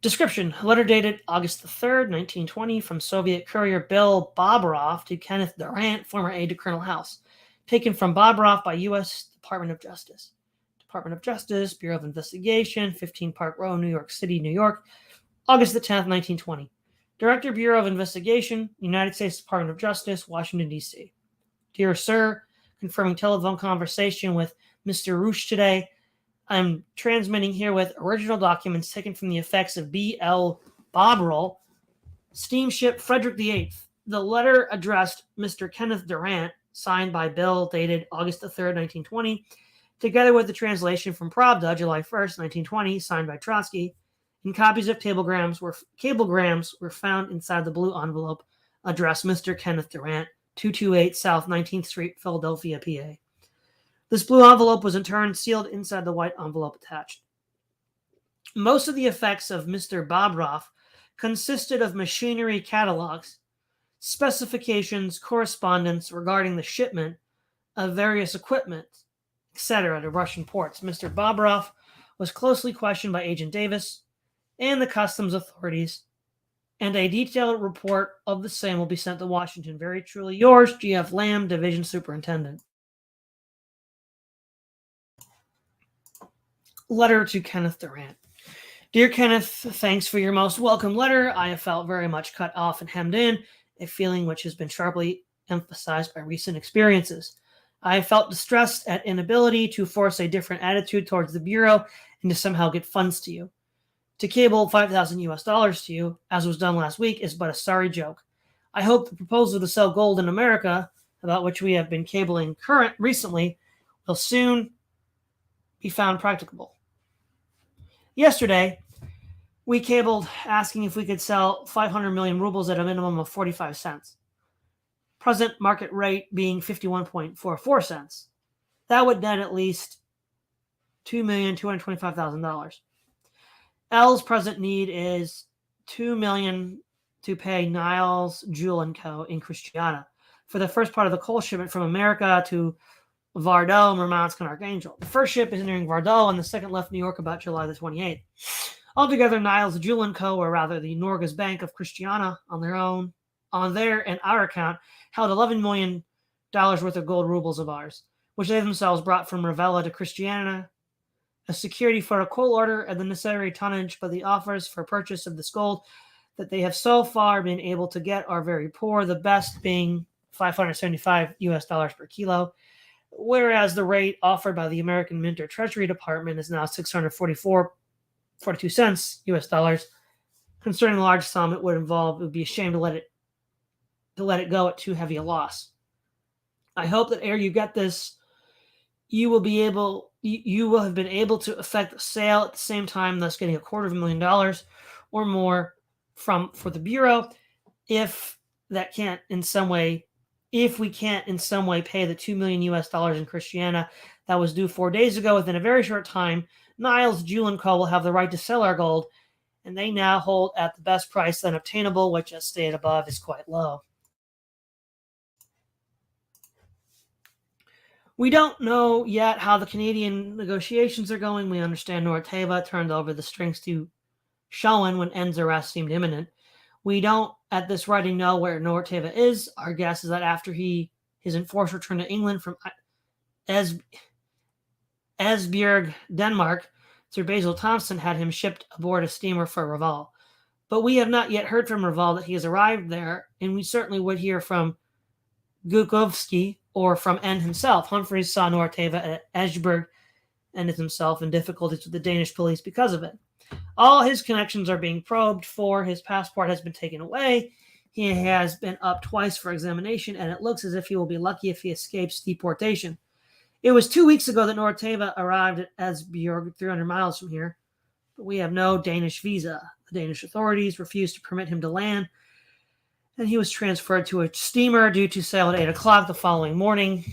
Description. Letter dated August the 3rd, 1920, from Soviet courier Bill Bobrov to Kenneth Durant, former aide to Colonel House. Taken from Bobrov by U.S. Department of Justice. Department of Justice, Bureau of Investigation, 15 Park Row, New York City, New York, August the 10th, 1920. Director, Bureau of Investigation, United States Department of Justice, Washington, D.C. Dear Sir, confirming telephone conversation with Mr. Roosh today. I'm transmitting herewith original documents taken from the effects of B.L. Bobrov, steamship Frederick VIII. The letter addressed Mr. Kenneth Durant, signed by Bill, dated August the 3rd, 1920, together with the translation from Pravda, July 1st, 1920, signed by Trotsky, and copies of cablegrams were found inside the blue envelope addressed Mr. Kenneth Durant, 228 South 19th Street, Philadelphia, PA. This blue envelope was in turn sealed inside the white envelope attached. Most of the effects of Mr. Bobrov consisted of machinery catalogs, specifications, correspondence regarding the shipment of various equipment, etc. to Russian ports. Mr. Bobrov was closely questioned by Agent Davis and the customs authorities, and a detailed report of the same will be sent to Washington. Very truly yours, G.F. Lamb, Division Superintendent. Letter to Kenneth Durant. Dear Kenneth, thanks for your most welcome letter. I have felt very much cut off and hemmed in, a feeling which has been sharply emphasized by recent experiences. I have felt distressed at inability to force a different attitude towards the Bureau and to somehow get funds to you. To cable $5,000 to you, as was done last week, is but a sorry joke. I hope the proposal to sell gold in America, about which we have been cabling recently, will soon be found practicable. Yesterday, we cabled asking if we could sell 500 million rubles at a minimum of 45 cents. Present market rate being 51.44 cents. That would net at least $2,225,000. L's present need is $2 million to pay Niles, Jewel & Co. in Christiana for the first part of the coal shipment from America to Vardo, Murmansk, and Archangel. The first ship is entering Vardo, and the second left New York about July the 28th. Altogether, Niles, Jewel & Co., or rather the Norges Bank of Christiana, on their and our account, held $11 million worth of gold rubles of ours, which they themselves brought from Ravenna to Christiana, as security for a coal order and the necessary tonnage, but the offers for purchase of this gold that they have so far been able to get are very poor, the best being $575 per kilo, whereas the rate offered by the American Mint or Treasury Department is now $644.42 US. Concerning the large sum it would involve, it would be a shame to let it go at too heavy a loss. I hope that ere you get this, you will have been able to effect the sale at the same time, thus getting $250,000 or more for the Bureau. If we can't in some way pay the $2 million in Christiana that was due 4 days ago, within a very short time, Niles, Jewel & Co. will have the right to sell our gold, and they now hold at the best price then obtainable, which, as stated above, is quite low. We don't know yet how the Canadian negotiations are going. We understand Norteva turned over the strings to Schoen when N's arrest seemed imminent. We don't, at this writing, know where Norteva is. Our guess is that after his enforced return to England from Esbjerg, Denmark, Sir Basil Thompson had him shipped aboard a steamer for Reval. But we have not yet heard from Reval that he has arrived there, and we certainly would hear from Gukovsky or from N himself. Humphreys saw Norteva at Esbjerg and is himself in difficulties with the Danish police because of it. All his connections are being probed for. His passport has been taken away. He has been up twice for examination, and it looks as if he will be lucky if he escapes deportation. It was 2 weeks ago that Norteva arrived at Esbjerg, 300 miles from here. but we have no Danish visa. The Danish authorities refused to permit him to land, and he was transferred to a steamer due to sail at 8 o'clock the following morning.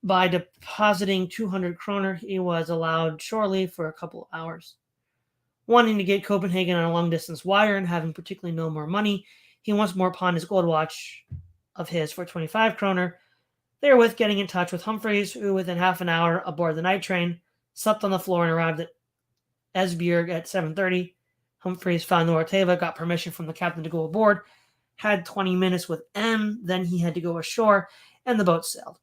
By depositing 200 kroner, he was allowed shore leave for a couple of hours. Wanting to get Copenhagen on a long-distance wire and having particularly no more money, he once more pawned his gold watch of his for 25 kroner, therewith getting in touch with Humphreys, who within half an hour aboard the night train slept on the floor and arrived at Esbjerg at 7:30. Humphreys found the Orteva, got permission from the captain to go aboard, had 20 minutes with M, then he had to go ashore, and the boat sailed.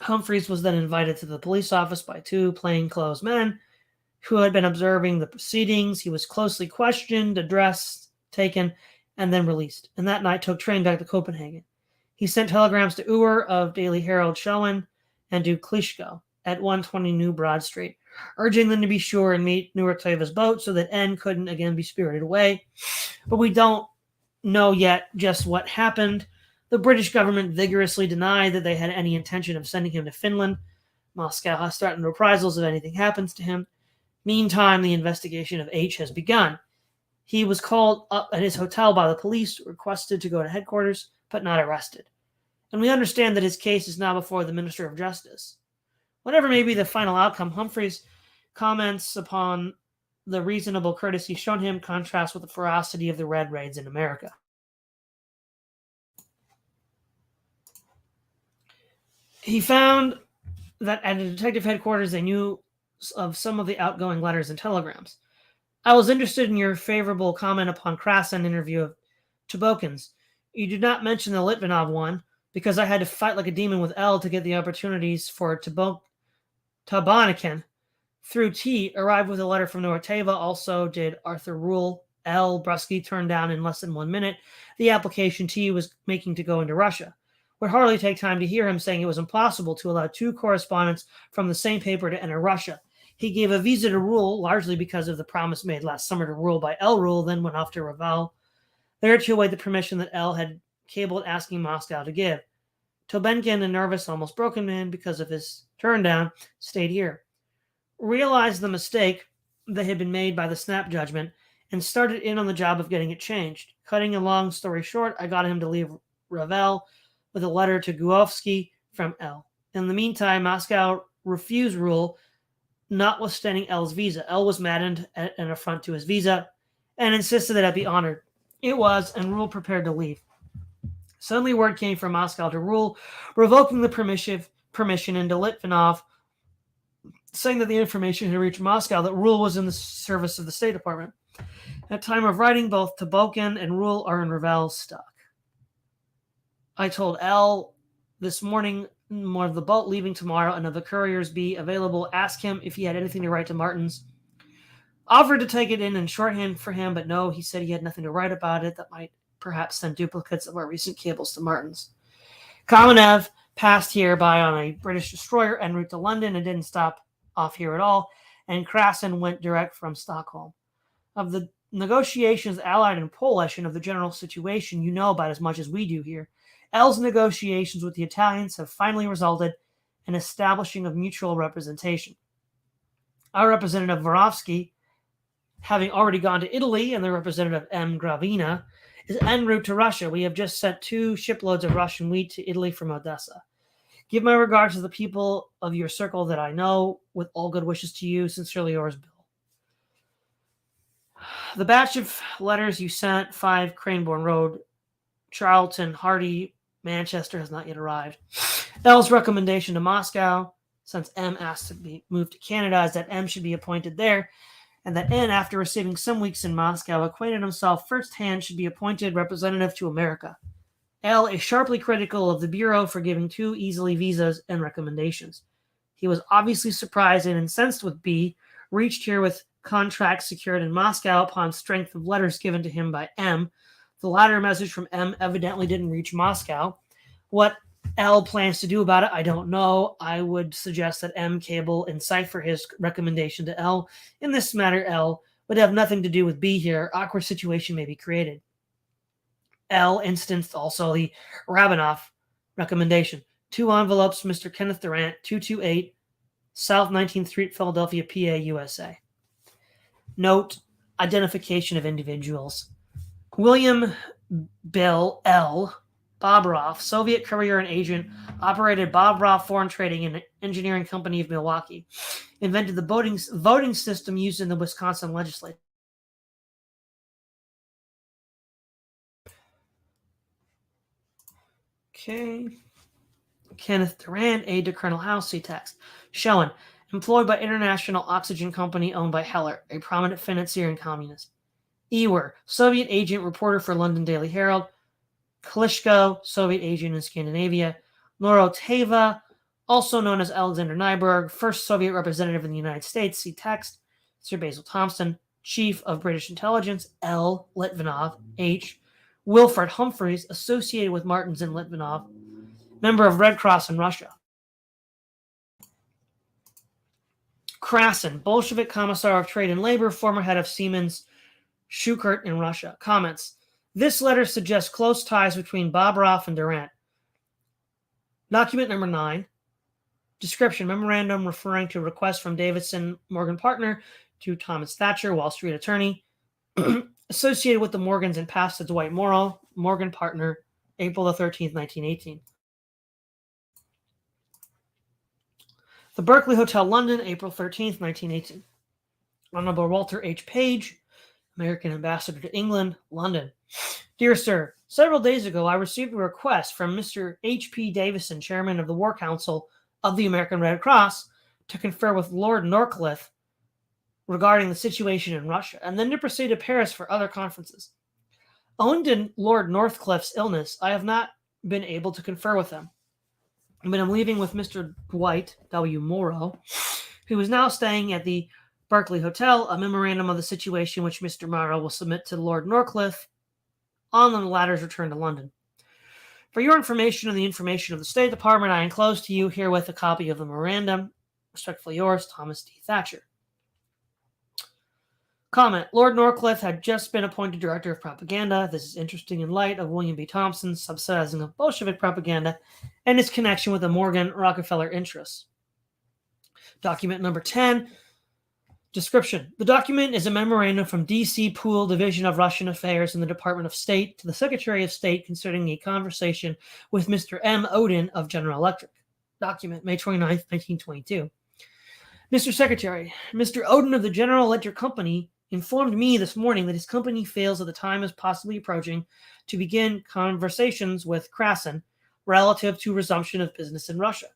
Humphreys was then invited to the police office by two plainclothes men who had been observing the proceedings. He was closely questioned, addressed, taken, and then released, and that night took train back to Copenhagen. He sent telegrams to Uwer of Daily Herald Schoen and to Klitschko at 120 New Broad Street, urging them to be sure and meet New Orteva's boat so that N couldn't again be spirited away. But we don't know yet just what happened. The British government vigorously denied that they had any intention of sending him to Finland. Moscow has threatened reprisals if anything happens to him. Meantime, the investigation of H has begun. He was called up at his hotel by the police, requested to go to headquarters, but not arrested. And we understand that his case is now before the Minister of Justice. Whatever may be the final outcome, Humphreys' comments upon the reasonable courtesy shown him contrasts with the ferocity of the Red Raids in America. He found that at a detective headquarters they knew of some of the outgoing letters and telegrams. I was interested in your favorable comment upon Krasen interview of Tobokins. You did not mention the Litvinov one, because I had to fight like a demon with L to get the opportunities for Tabonikin. Through T, arrived with a letter from Orteva. Also did Arthur Rule. L. Brusky turned down in less than 1 minute the application T was making to go into Russia. Would hardly take time to hear him saying it was impossible to allow two correspondents from the same paper to enter Russia. He gave a visa to Rule, largely because of the promise made last summer to Rule by L. Rule, then went off to Revel, there to await the permission that L. had cabled asking Moscow to give. Tobenkin, a nervous, almost broken man because of his turn down, stayed here. Realized the mistake that had been made by the snap judgment and started in on the job of getting it changed. Cutting a long story short, I got him to leave Revel with a letter to Guovsky from L. In the meantime, Moscow refused Rule, notwithstanding L's visa. L was maddened at an affront to his visa and insisted that it be honored. It was, and Rule prepared to leave. Suddenly word came from Moscow to Rule, revoking the permission, and to Litvinov, saying that the information had reached Moscow that Rule was in the service of the State Department. At time of writing, both Tobokin and Rule are in Revel's stock. I told L this morning more of the boat leaving tomorrow and of the couriers be available. Ask him if he had anything to write to Martins. Offered to take it in shorthand for him, but no, he said he had nothing to write about it that might perhaps send duplicates of our recent cables to Martins. Kamenev passed here by on a British destroyer en route to London and didn't stop off here at all, and Krasen went direct from Stockholm. Of the negotiations Allied and Polish and of the general situation, you know about as much as we do here. L's negotiations with the Italians have finally resulted in establishing of mutual representation. Our representative Vorovsky, having already gone to Italy, and the representative M. Gravina, is en route to Russia. We have just sent 2 shiploads of Russian wheat to Italy from Odessa. Give my regards to the people of your circle that I know, with all good wishes to you. Sincerely yours, Bill. The batch of letters you sent, 5 Craneborn Road, Charlton, Hardy, Manchester, has not yet arrived. L's recommendation to Moscow, since M asked to be moved to Canada, is that M should be appointed there, and that N, after receiving some weeks in Moscow, acquainted himself firsthand, should be appointed representative to America. L is sharply critical of the Bureau for giving too easily visas and recommendations. He was obviously surprised and incensed with B, reached here with contracts secured in Moscow upon strength of letters given to him by M. The latter message from M evidently didn't reach Moscow. What L plans to do about it, I don't know. I would suggest that M cable encipher his recommendation to L. In this matter, L would have nothing to do with B here. Awkward situation may be created. L instanced also the Rabinoff recommendation. 2 envelopes, Mr. Kenneth Durant, 228 South 19th Street, Philadelphia, PA, USA. Note, identification of individuals. William Bill L. Bobrov, Soviet courier and agent, operated Bobrov Foreign Trading and Engineering Company of Milwaukee. Invented the voting system used in the Wisconsin legislature. Okay. Kenneth Durant, aide to Colonel House, see text. Schoen, employed by International Oxygen Company owned by Heller, a prominent financier and communist. Ewer, Soviet agent, reporter for London Daily Herald. Klitschko, Soviet agent in Scandinavia. Noroteva, also known as Alexander Nyberg, first Soviet representative in the United States, see text. Sir Basil Thompson, chief of British intelligence. L. Litvinov. H. Wilfred Humphreys, associated with Martins and Litvinov, member of Red Cross in Russia. Krasin, Bolshevik Commissar of Trade and Labor, former head of Siemens Schuckert in Russia. Comments. This letter suggests close ties between Bobrov and Durant. Document number 9. Description. Memorandum referring to request from Davidson Morgan partner to Thomas Thatcher, Wall Street attorney, associated with the Morgans and passed to Dwight Morrow, Morgan partner, April the 13th, 1918. The Berkeley Hotel, London, April 13th, 1918. Honorable Walter H. Page, American Ambassador to England, London. Dear Sir, several days ago I received a request from Mr. H.P. Davison, Chairman of the War Council of the American Red Cross, to confer with Lord Northcliffe regarding the situation in Russia, and then to proceed to Paris for other conferences. Owing to Lord Northcliffe's illness, I have not been able to confer with him. But I'm leaving with Mr. Dwight W. Morrow, who is now staying at the Berkeley Hotel, a memorandum of the situation which Mr. Morrow will submit to Lord Northcliffe on the latter's return to London. For your information and the information of the State Department, I enclose to you herewith a copy of the memorandum. Respectfully yours, Thomas D. Thatcher. Comment. Lord Northcliffe had just been appointed Director of Propaganda. This is interesting in light of William B. Thompson's subsidizing of Bolshevik propaganda and his connection with the Morgan Rockefeller interests. Document number 10. Description. The document is a memorandum from D.C. Poole Division of Russian Affairs in the Department of State to the Secretary of State concerning a conversation with Mr. M. Odin of General Electric. Document, May 29, 1922. Mr. Secretary, Mr. Odin of the General Electric Company informed me this morning that his company feels that the time is possibly approaching to begin conversations with Krasin relative to resumption of business in Russia.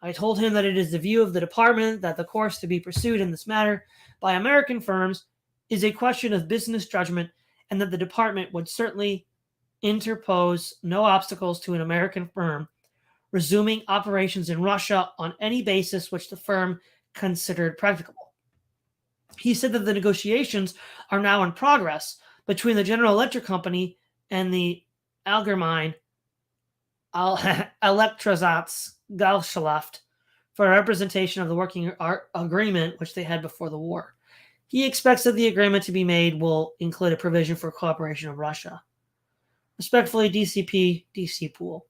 I told him that it is the view of the department that the course to be pursued in this matter by American firms is a question of business judgment, and that the department would certainly interpose no obstacles to an American firm resuming operations in Russia on any basis which the firm considered practicable. He said that the negotiations are now in progress between the General Electric Company and the Allgemeine Elektrozatsgesellschaft for a representation of the working agreement which they had before the war. He expects that the agreement to be made will include a provision for cooperation of Russia. Respectfully, DCP, DC Poole.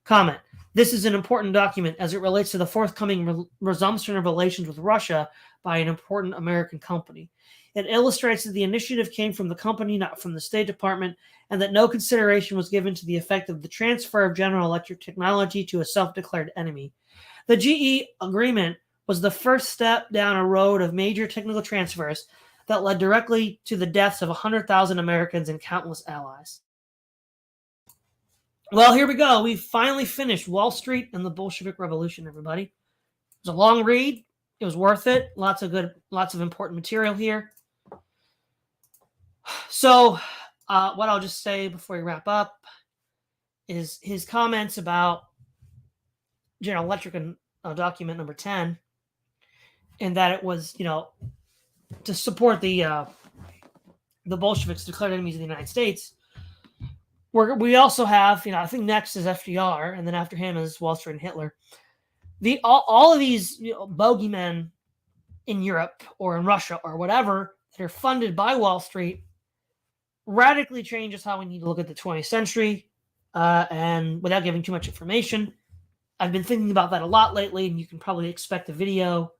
Comment. This is an important document as it relates to the forthcoming resumption of relations with Russia by an important American company. It illustrates that the initiative came from the company, not from the State Department, and that no consideration was given to the effect of the transfer of General Electric technology to a self-declared enemy. The GE agreement was the first step down a road of major technical transfers that led directly to the deaths of 100,000 Americans and countless allies. Well, here we go. We finally finished Wall Street and the Bolshevik Revolution, everybody. It was a long read. It was worth it. Lots of important material here. So, what I'll just say before we wrap up is his comments about General Electric and document number 10, and that it was, to support the Bolsheviks declared enemies of the United States. We also have, I think next is FDR, and then after him is Wall Street and Hitler. All of these bogeymen in Europe or in Russia or whatever that are funded by Wall Street radically changes how we need to look at the 20th century. And without giving too much information, I've been thinking about that a lot lately, and you can probably expect a video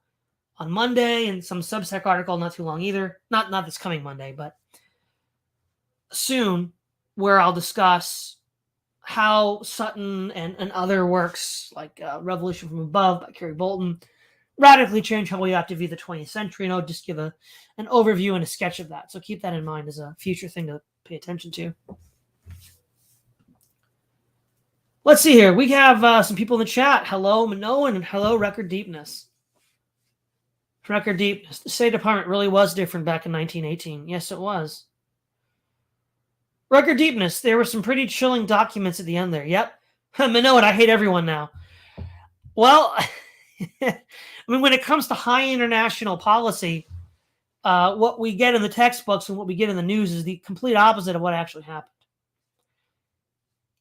on Monday, and some Substack article not too long either. Not this coming Monday, but soon, where I'll discuss how Sutton and other works like Revolution from Above by Kerry Bolton radically change how we have to view the 20th century. And I'll just give an overview and a sketch of that. So keep that in mind as a future thing to pay attention to. Let's see here. We have some people in the chat. Hello, Minoan, and hello, Record Deepness. Record Deepness. The State Department really was different back in 1918. Yes, it was. Record Deepness. There were some pretty chilling documents at the end there. Yep. Minoan, I hate everyone now. Well, I mean, when it comes to high international policy, what we get in the textbooks and what we get in the news is the complete opposite of what actually happened.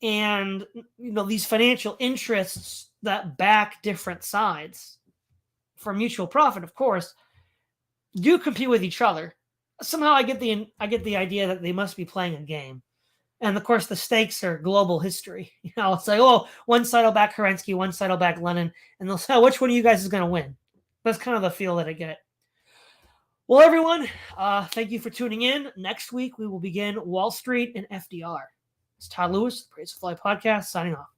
And, these financial interests that back different sides for mutual profit, of course, do compete with each other. Somehow I get the idea that they must be playing a game. And of course, the stakes are global history. It's like, oh, one side will back Kerensky, one side will back Lenin, and they'll say, oh, which one of you guys is going to win? That's kind of the feel that I get. Well, everyone, thank you for tuning in. Next week, we will begin Wall Street and FDR. It's Todd Lewis, the Praise of Fly podcast, signing off.